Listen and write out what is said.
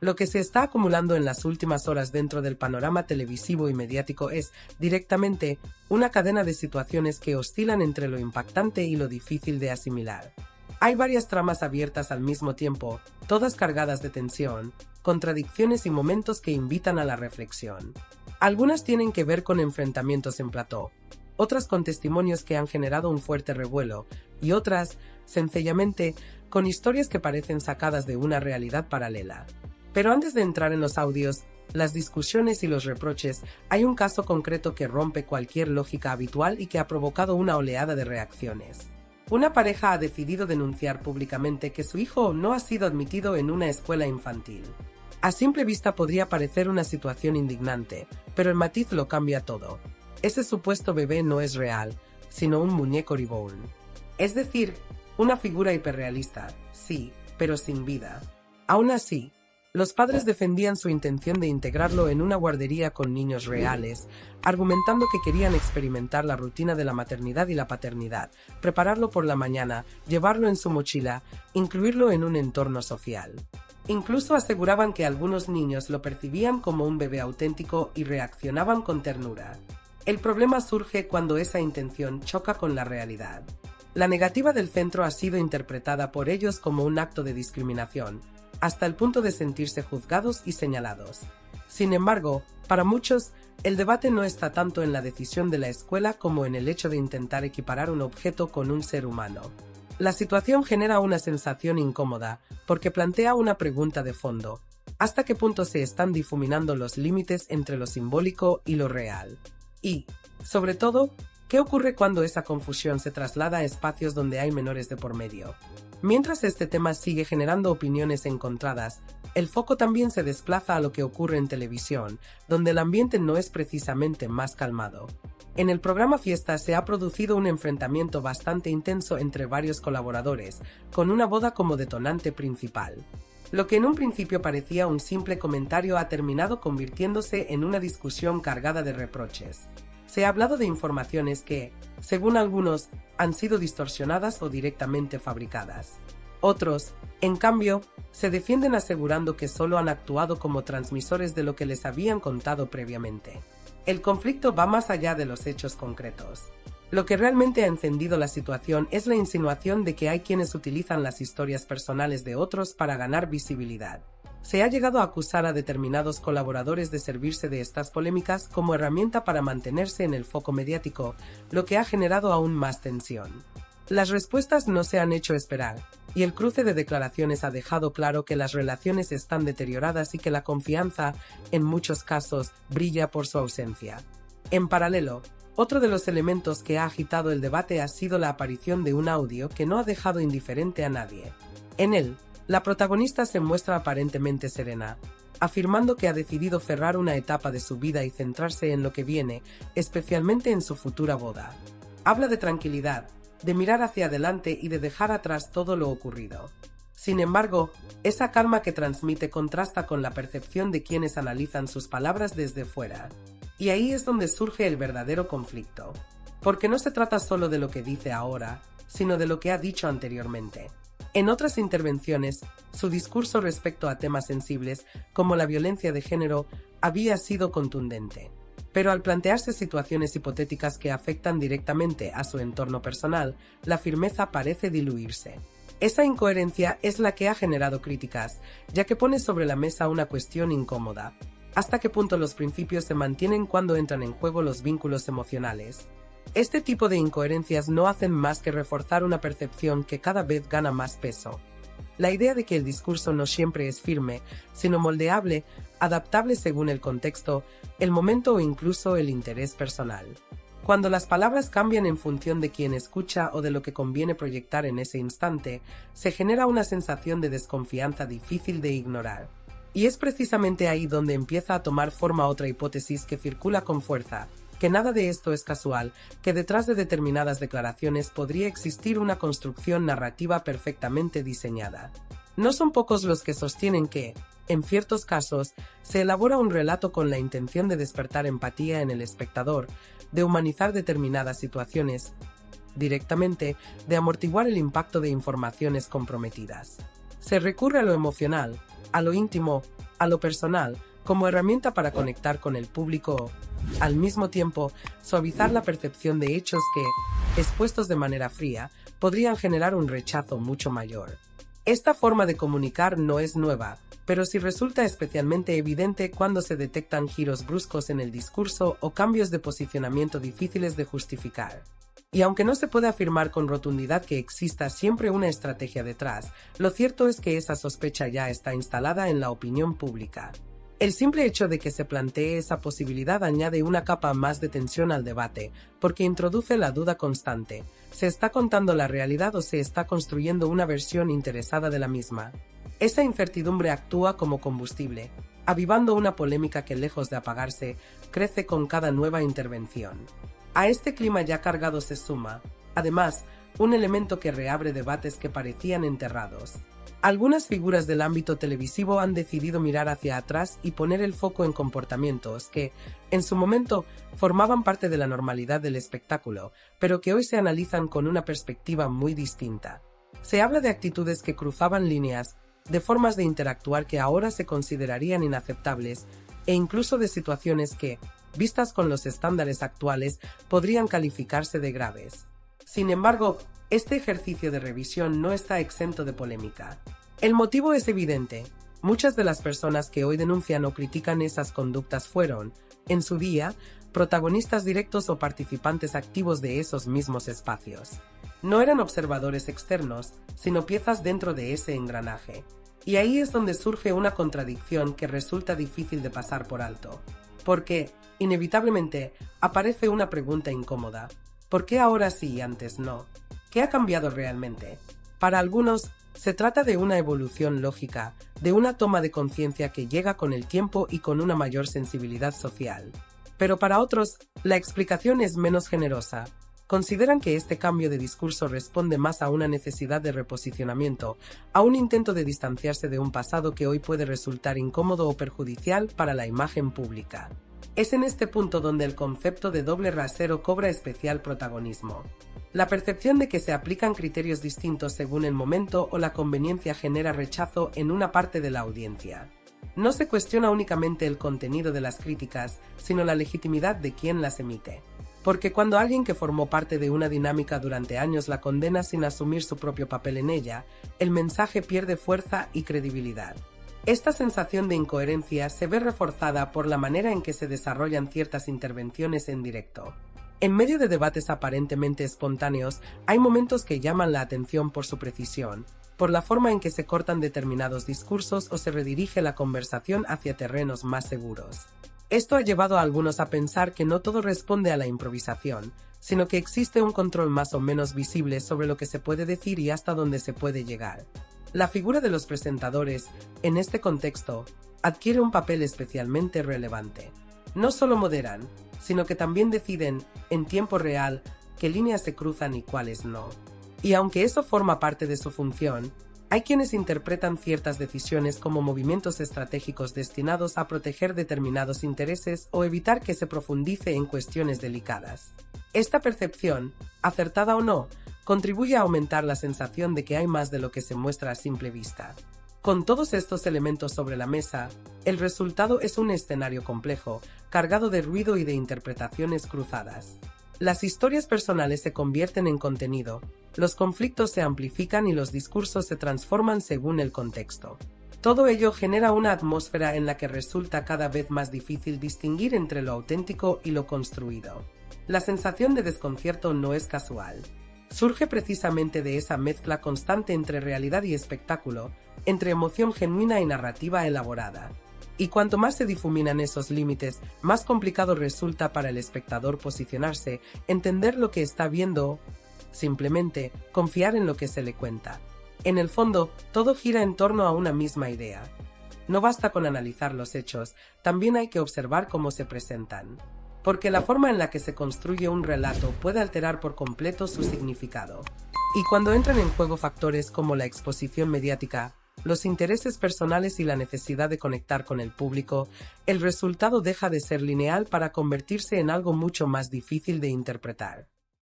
Lo que se está acumulando en las últimas horas dentro del panorama televisivo y mediático es, directamente, una cadena de situaciones que oscilan entre lo impactante y lo difícil de asimilar. Hay varias tramas abiertas al mismo tiempo, todas cargadas de tensión, contradicciones y momentos que invitan a la reflexión. Algunas tienen que ver con enfrentamientos en plató, otras con testimonios que han generado un fuerte revuelo, y otras, sencillamente, con historias que parecen sacadas de una realidad paralela. Pero antes de entrar en los audios, las discusiones y los reproches, hay un caso concreto que rompe cualquier lógica habitual y que ha provocado una oleada de reacciones. Una pareja ha decidido denunciar públicamente que su hijo no ha sido admitido en una escuela infantil. A simple vista podría parecer una situación indignante, pero el matiz lo cambia todo. Ese supuesto bebé no es real, sino un muñeco reborn. Es decir, una figura hiperrealista, sí, pero sin vida. Aún así, los padres defendían su intención de integrarlo en una guardería con niños reales, argumentando que querían experimentar la rutina de la maternidad y la paternidad, prepararlo por la mañana, llevarlo en su mochila, incluirlo en un entorno social. Incluso aseguraban que algunos niños lo percibían como un bebé auténtico y reaccionaban con ternura. El problema surge cuando esa intención choca con la realidad. La negativa del centro ha sido interpretada por ellos como un acto de discriminación, hasta el punto de sentirse juzgados y señalados. Sin embargo, para muchos, el debate no está tanto en la decisión de la escuela como en el hecho de intentar equiparar un objeto con un ser humano. La situación genera una sensación incómoda, porque plantea una pregunta de fondo: ¿hasta qué punto se están difuminando los límites entre lo simbólico y lo real? Y, sobre todo, ¿qué ocurre cuando esa confusión se traslada a espacios donde hay menores de por medio? Mientras este tema sigue generando opiniones encontradas, el foco también se desplaza a lo que ocurre en televisión, donde el ambiente no es precisamente más calmado. En el programa Fiesta se ha producido un enfrentamiento bastante intenso entre varios colaboradores, con una boda como detonante principal. Lo que en un principio parecía un simple comentario ha terminado convirtiéndose en una discusión cargada de reproches. Se ha hablado de informaciones que, según algunos, han sido distorsionadas o directamente fabricadas. Otros, en cambio, se defienden asegurando que solo han actuado como transmisores de lo que les habían contado previamente. El conflicto va más allá de los hechos concretos. Lo que realmente ha encendido la situación es la insinuación de que hay quienes utilizan las historias personales de otros para ganar visibilidad. Se ha llegado a acusar a determinados colaboradores de servirse de estas polémicas como herramienta para mantenerse en el foco mediático, lo que ha generado aún más tensión. Las respuestas no se han hecho esperar, y el cruce de declaraciones ha dejado claro que las relaciones están deterioradas y que la confianza, en muchos casos, brilla por su ausencia. En paralelo, otro de los elementos que ha agitado el debate ha sido la aparición de un audio que no ha dejado indiferente a nadie. En él, la protagonista se muestra aparentemente serena, afirmando que ha decidido cerrar una etapa de su vida y centrarse en lo que viene, especialmente en su futura boda. Habla de tranquilidad, de mirar hacia adelante y de dejar atrás todo lo ocurrido. Sin embargo, esa calma que transmite contrasta con la percepción de quienes analizan sus palabras desde fuera. Y ahí es donde surge el verdadero conflicto. Porque no se trata solo de lo que dice ahora, sino de lo que ha dicho anteriormente. En otras intervenciones, su discurso respecto a temas sensibles, como la violencia de género, había sido contundente. Pero al plantearse situaciones hipotéticas que afectan directamente a su entorno personal, la firmeza parece diluirse. Esa incoherencia es la que ha generado críticas, ya que pone sobre la mesa una cuestión incómoda. ¿Hasta qué punto los principios se mantienen cuando entran en juego los vínculos emocionales? Este tipo de incoherencias no hacen más que reforzar una percepción que cada vez gana más peso. La idea de que el discurso no siempre es firme, sino moldeable, adaptable según el contexto, el momento o incluso el interés personal. Cuando las palabras cambian en función de quien escucha o de lo que conviene proyectar en ese instante, se genera una sensación de desconfianza difícil de ignorar. Y es precisamente ahí donde empieza a tomar forma otra hipótesis que circula con fuerza, que nada de esto es casual, que detrás de determinadas declaraciones podría existir una construcción narrativa perfectamente diseñada. No son pocos los que sostienen que, en ciertos casos, se elabora un relato con la intención de despertar empatía en el espectador, de humanizar determinadas situaciones, directamente, de amortiguar el impacto de informaciones comprometidas. Se recurre a lo emocional, a lo íntimo, a lo personal, como herramienta para conectar con el público o, al mismo tiempo, suavizar la percepción de hechos que, expuestos de manera fría, podrían generar un rechazo mucho mayor. Esta forma de comunicar no es nueva, pero sí resulta especialmente evidente cuando se detectan giros bruscos en el discurso o cambios de posicionamiento difíciles de justificar. Y aunque no se puede afirmar con rotundidad que exista siempre una estrategia detrás, lo cierto es que esa sospecha ya está instalada en la opinión pública. El simple hecho de que se plantee esa posibilidad añade una capa más de tensión al debate, porque introduce la duda constante. ¿Se está contando la realidad o se está construyendo una versión interesada de la misma? Esa incertidumbre actúa como combustible, avivando una polémica que, lejos de apagarse, crece con cada nueva intervención. A este clima ya cargado se suma, además, un elemento que reabre debates que parecían enterrados. Algunas figuras del ámbito televisivo han decidido mirar hacia atrás y poner el foco en comportamientos que, en su momento, formaban parte de la normalidad del espectáculo, pero que hoy se analizan con una perspectiva muy distinta. Se habla de actitudes que cruzaban líneas, de formas de interactuar que ahora se considerarían inaceptables, e incluso de situaciones que, vistas con los estándares actuales, podrían calificarse de graves. Sin embargo, este ejercicio de revisión no está exento de polémica. El motivo es evidente. Muchas de las personas que hoy denuncian o critican esas conductas fueron, en su día, protagonistas directos o participantes activos de esos mismos espacios. No eran observadores externos, sino piezas dentro de ese engranaje. Y ahí es donde surge una contradicción que resulta difícil de pasar por alto. Porque, inevitablemente, aparece una pregunta incómoda. ¿Por qué ahora sí y antes no? ¿Qué ha cambiado realmente? Para algunos, se trata de una evolución lógica, de una toma de conciencia que llega con el tiempo y con una mayor sensibilidad social. Pero para otros, la explicación es menos generosa. Consideran que este cambio de discurso responde más a una necesidad de reposicionamiento, a un intento de distanciarse de un pasado que hoy puede resultar incómodo o perjudicial para la imagen pública. Es en este punto donde el concepto de doble rasero cobra especial protagonismo. La percepción de que se aplican criterios distintos según el momento o la conveniencia genera rechazo en una parte de la audiencia. No se cuestiona únicamente el contenido de las críticas, sino la legitimidad de quien las emite. Porque cuando alguien que formó parte de una dinámica durante años la condena sin asumir su propio papel en ella, el mensaje pierde fuerza y credibilidad. Esta sensación de incoherencia se ve reforzada por la manera en que se desarrollan ciertas intervenciones en directo. En medio de debates aparentemente espontáneos, hay momentos que llaman la atención por su precisión, por la forma en que se cortan determinados discursos o se redirige la conversación hacia terrenos más seguros. Esto ha llevado a algunos a pensar que no todo responde a la improvisación, sino que existe un control más o menos visible sobre lo que se puede decir y hasta dónde se puede llegar. La figura de los presentadores, en este contexto, adquiere un papel especialmente relevante. No solo moderan, sino que también deciden, en tiempo real, qué líneas se cruzan y cuáles no. Y aunque eso forma parte de su función, hay quienes interpretan ciertas decisiones como movimientos estratégicos destinados a proteger determinados intereses o evitar que se profundice en cuestiones delicadas. Esta percepción, acertada o no, contribuye a aumentar la sensación de que hay más de lo que se muestra a simple vista. Con todos estos elementos sobre la mesa, el resultado es un escenario complejo, cargado de ruido y de interpretaciones cruzadas. Las historias personales se convierten en contenido, los conflictos se amplifican y los discursos se transforman según el contexto. Todo ello genera una atmósfera en la que resulta cada vez más difícil distinguir entre lo auténtico y lo construido. La sensación de desconcierto no es casual. Surge precisamente de esa mezcla constante entre realidad y espectáculo, entre emoción genuina y narrativa elaborada. Y cuanto más se difuminan esos límites, más complicado resulta para el espectador posicionarse, entender lo que está viendo, simplemente confiar en lo que se le cuenta. En el fondo, todo gira en torno a una misma idea. No basta con analizar los hechos, también hay que observar cómo se presentan. Porque la forma en la que se construye un relato puede alterar por completo su significado. Y cuando entran en juego factores como la exposición mediática, los intereses personales y la necesidad de conectar con el público, el resultado deja de ser lineal para convertirse en algo mucho más difícil de interpretar.